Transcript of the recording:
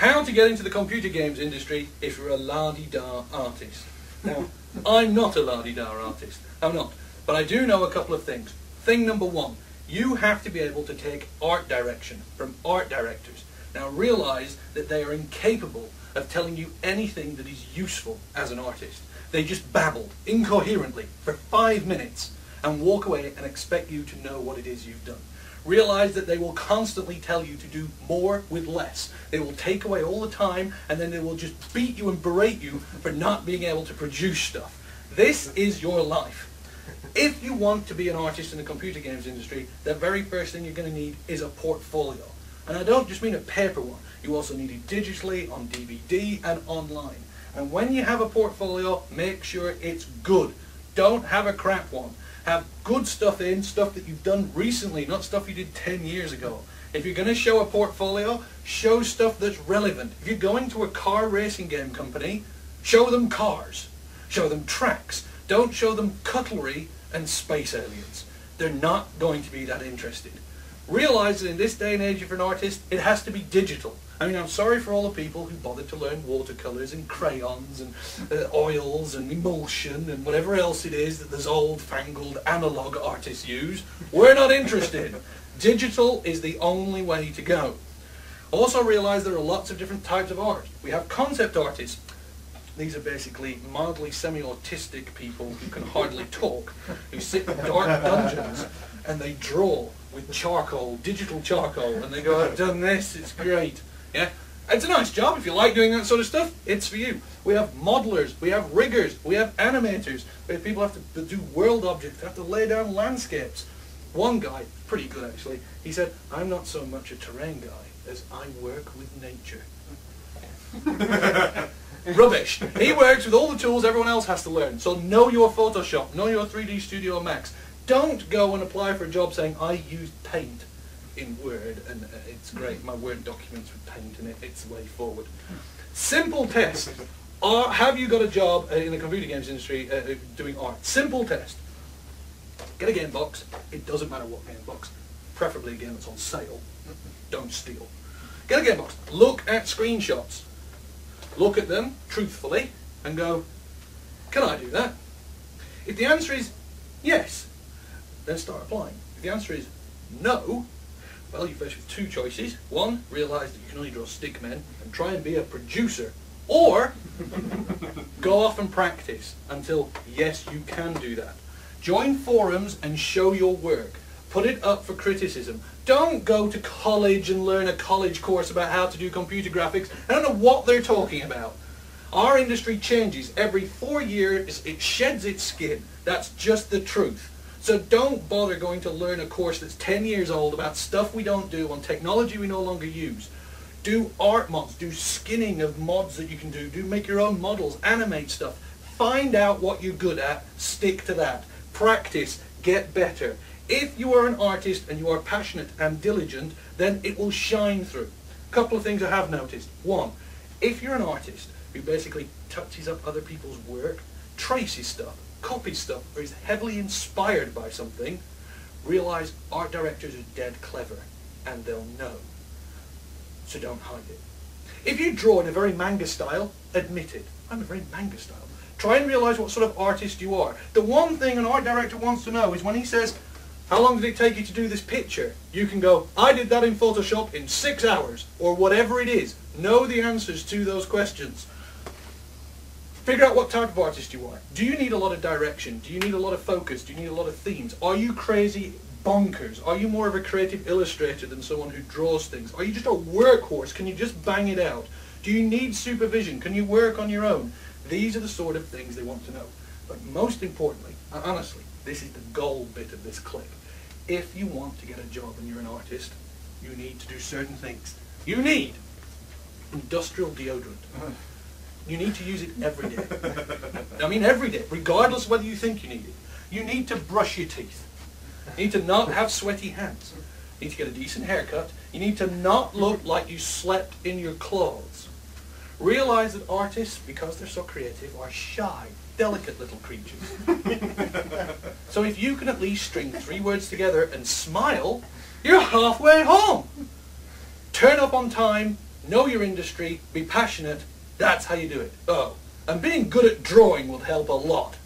How to get into the computer games industry if you're a la-di-da artist. Now, I'm not a la-di-da artist. I'm not. But I do know a couple of things. Thing number one, you have to be able to take art direction from art directors. Now realize that they are incapable of telling you anything that is useful as an artist. They just babble incoherently for 5 minutes and walk away and expect you to know what it is you've done. Realize that they will constantly tell you to do more with less. They will take away all the time and then they will just beat you and berate you for not being able to produce stuff. This is your life. If you want to be an artist in the computer games industry, the very first thing you're going to need is a portfolio. And I don't just mean a paper one. You also need it digitally, on DVD and online. And when you have a portfolio, make sure it's good. Don't have a crap one. Have good stuff in, stuff that you've done recently, not stuff you did 10 years ago. If you're going to show a portfolio, show stuff that's relevant. If you're going to a car racing game company, show them cars. Show them tracks. Don't show them cutlery and space aliens. They're not going to be that interested. Realize that in this day and age, if you're an artist, it has to be digital. I mean, I'm sorry for all the people who bothered to learn watercolours and crayons and oils and emulsion and whatever else it is that those old-fangled analog artists use. We're not interested. Digital is the only way to go. Also realize there are lots of different types of art. We have concept artists. These are basically mildly semi-autistic people who can hardly talk, who sit in dark dungeons and they draw with charcoal, digital charcoal, and they go, I've done this, it's great. Yeah, it's a nice job. If you like doing that sort of stuff, it's for you. We have modelers, we have riggers, we have animators, where people have to do world objects, have to lay down landscapes. One guy, pretty good actually, he said, I'm not so much a terrain guy as I work with nature. Rubbish. He works with all the tools everyone else has to learn. So know your Photoshop, know your 3D Studio Max. Don't go and apply for a job saying, I used Paint in Word and it's great, my Word documents with Paint in it, it's the way forward. Simple test. Have you got a job in the computer games industry doing art? Simple test. Get a game box. It doesn't matter what game box. Preferably a game that's on sale. Don't steal. Get a game box. Look at screenshots. Look at them truthfully and go, can I do that? If the answer is yes, then start applying. If the answer is no, well, you're faced with two choices. One, realise that you can only draw stick men and try and be a producer. Or go off and practice until, yes, you can do that. Join forums and show your work. Put it up for criticism. Don't go to college and learn a college course about how to do computer graphics. I don't know what they're talking about. Our industry changes. Every 4 years, it sheds its skin. That's just the truth. So don't bother going to learn a course that's 10 years old about stuff we don't do on technology we no longer use. Do art mods, do skinning of mods that you can do, make your own models, animate stuff. Find out what you're good at, stick to that. Practice, get better. If you are an artist and you are passionate and diligent, then it will shine through. A couple of things I have noticed. One, if you're an artist who basically touches up other people's work, traces stuff, copies stuff, or is heavily inspired by something, realize art directors are dead clever and they'll know. So don't hide it. If you draw in a very manga style, admit it. I'm a very manga style. Try and realize what sort of artist you are. The one thing an art director wants to know is when he says, how long did it take you to do this picture? You can go, I did that in Photoshop in 6 hours, or whatever it is. Know the answers to those questions. Figure out what type of artist you are. Do you need a lot of direction? Do you need a lot of focus? Do you need a lot of themes? Are you crazy bonkers? Are you more of a creative illustrator than someone who draws things? Are you just a workhorse? Can you just bang it out? Do you need supervision? Can you work on your own? These are the sort of things they want to know. But most importantly, and honestly, this is the gold bit of this clip. If you want to get a job and you're an artist, you need to do certain things. You need industrial deodorant. You need to use it every day. I mean every day, regardless of whether you think you need it. You need to brush your teeth. You need to not have sweaty hands. You need to get a decent haircut. You need to not look like you slept in your clothes. Realize that artists, because they're so creative, are shy, delicate little creatures. So if you can at least string 3 words together and smile, you're halfway home. Turn up on time, know your industry, be passionate. That's how you do it. Oh, and being good at drawing will help a lot.